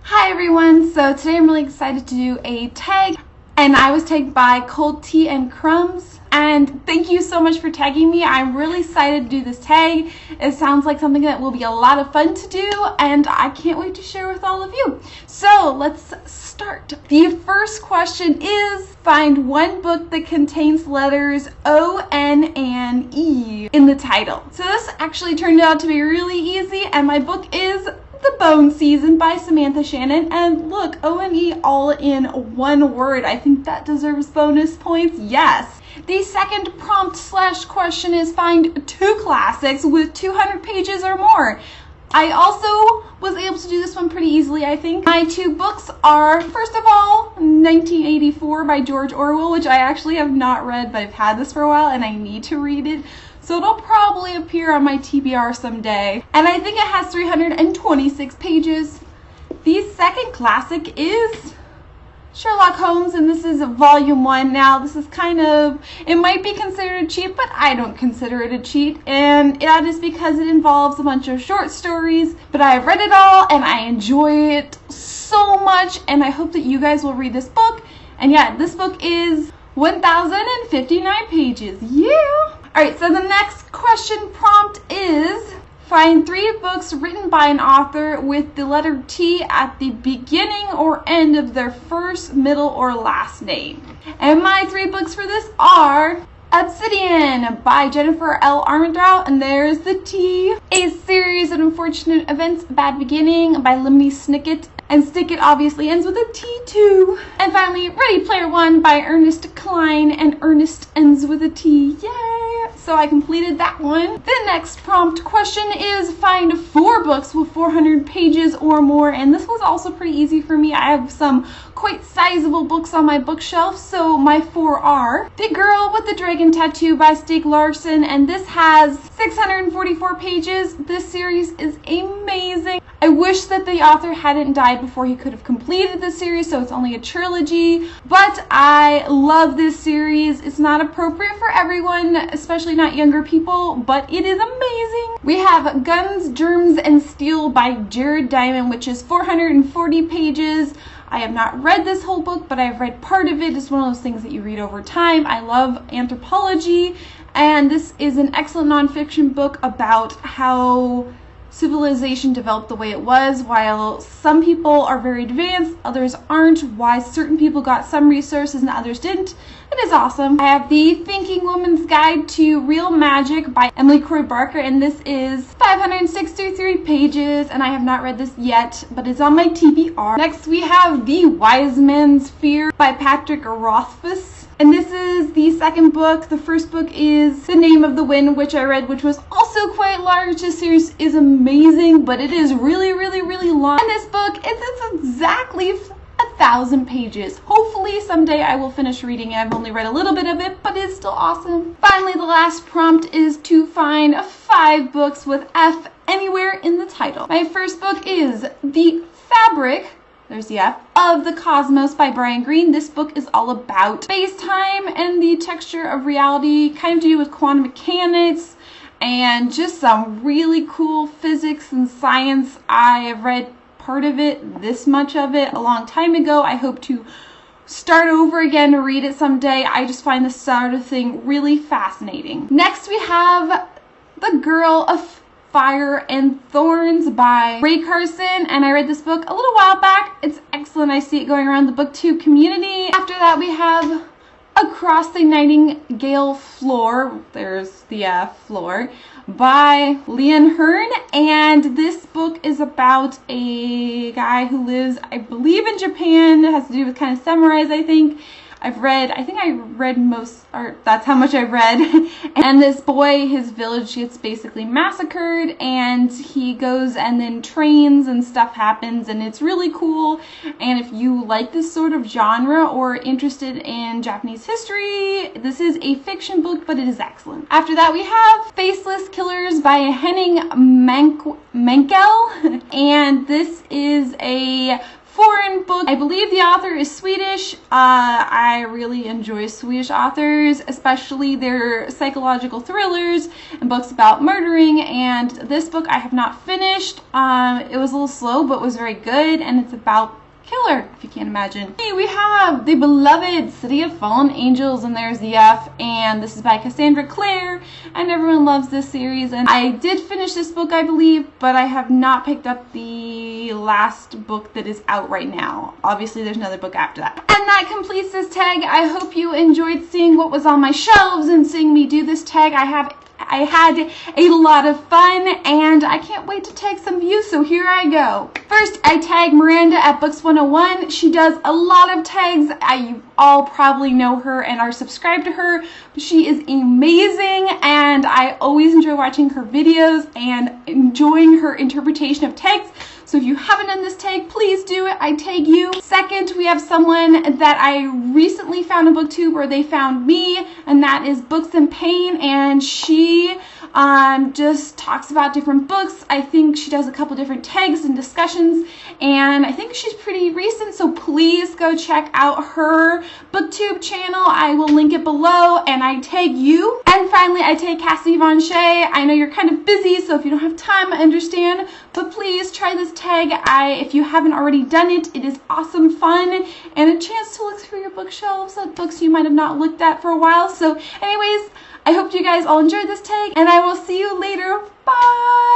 Hi everyone, so today I'm really excited to do a tag, and I was tagged by Tea and Crumbs, and thank you so much for tagging me. I'm really excited to do this tag. It sounds like something that will be a lot of fun to do, and I can't wait to share with all of you. So let's start. The first question is, find one book that contains letters O, N, and E in the title. So this actually turned out to be really easy, and my book is The Bone Season by Samantha Shannon, and look, O and E all in one word. I think that deserves bonus points. Yes. The second prompt / question is, find two classics with 200 pages or more. I also was able to do this one pretty easily, I think. My two books are, first of all, 1984 by George Orwell, which I actually have not read, but I've had this for a while and I need to read it. So it'll probably appear on my TBR someday. And I think it has 326 pages. The second classic is Sherlock Holmes, and this is volume 1. Now, this is it might be considered a cheat, but I don't consider it a cheat. And that is because it involves a bunch of short stories, but I have read it all and I enjoy it so much. And I hope that you guys will read this book. And yeah, this book is 1,059 pages. Yeah! Alright, so the next question prompt is, find 3 books written by an author with the letter T at the beginning or end of their first, middle, or last name. And my 3 books for this are Obsidian by Jennifer L. Armentrout, and there's the T. A Series of Unfortunate Events, Bad Beginning by Lemony Snicket, and Snicket obviously ends with a T too. And finally, Ready Player One by Ernest Cline, and Ernest ends with a T. Yay! So I completed that one. The next prompt question is, find 4 books with 400 pages or more, and this was also pretty easy for me. I have some quite sizable books on my bookshelf, so my 4 are The Girl with the Dragon Tattoo by Stieg Larsson, and this has 644 pages. This series is amazing. I wish that the author hadn't died before he could have completed the series, so it's only a trilogy, but I love this series. It's not appropriate for everyone, especially not younger people, but it is amazing. We have Guns, Germs, and Steel by Jared Diamond, which is 440 pages. I have not read this whole book, but I've read part of it. It's one of those things that you read over time. I love anthropology, and this is an excellent nonfiction book about how civilization developed the way it was. While some people are very advanced, others aren't. Why certain people got some resources and others didn't. It is awesome. I have The Thinking Woman's Guide to Real Magic by Emily Croy Barker, and this is 563 pages, and I have not read this yet, but it's on my TBR. Next, we have The Wise Man's Fear by Patrick Rothfuss. And this is the second book. The first book is The Name of the Wind, which I read, which was also quite large. This series is amazing, but it is really, really, really long. And this book, it's exactly 1,000 pages. Hopefully someday I will finish reading it. I've only read a little bit of it, but it's still awesome. Finally, the last prompt is to find 5 books with F anywhere in the title. My first book is The Fabric, there's the F, of the Cosmos by Brian Greene. This book is all about space-time and the texture of reality, kind of to do with quantum mechanics and just some really cool physics and science. I have read part of it, this much of it, a long time ago. I hope to start over again to read it someday. I just find this sort of thing really fascinating. Next, we have The Girl of Fire and Thorns by Ray Carson, and I read this book a little while back. It's excellent. I see it going around the booktube community. After that, we have Across the Nightingale Floor, there's the floor, by Leon Hearn, and this book is about a guy who lives, I believe, in Japan. It has to do with kind of samurais, I think. I read most, or that's how much I've read. And this boy, his village gets basically massacred, and he goes and then trains and stuff happens, and it's really cool. And if you like this sort of genre or interested in Japanese history, this is a fiction book, but it is excellent. After that, we have Faceless Killers by Henning Mankell, and this is a foreign book. I believe the author is Swedish. I really enjoy Swedish authors, especially their psychological thrillers and books about murdering, and this book I have not finished. It was a little slow, but was very good, and it's about killer, if you can't imagine. Hey, we have The Beloved City of Fallen Angels, and there's the F, and this is by Cassandra Clare, and everyone loves this series. And I did finish this book, I believe, but I have not picked up the last book that is out right now. Obviously, there's another book after that. And that completes this tag. I hope you enjoyed seeing what was on my shelves and seeing me do this tag. I had a lot of fun, and I can't wait to tag some of you, so here I go. First, I tag Miranda at Books 101. She does a lot of tags. You all probably know her and are subscribed to her. She is amazing, and I always enjoy watching her videos and enjoying her interpretation of tags. So if you haven't done this tag, please do it. I tag you. Second, we have someone that I recently found on BookTube, or they found me, and that is Books in Pain, and she just talks about different books. I think she does a couple different tags and discussions, and I think she's pretty recent, so please go check out her BookTube channel. I will link it below, and I tag you. And finally, I tag Cassie Von Shea. I know you're kind of busy, so if you don't have time, I understand, but please try this tag. If you haven't already done it, it is awesome fun and a chance to look through your bookshelves at books you might have not looked at for a while. So anyways, I hope you guys all enjoyed this tag, and I will see you later. Bye!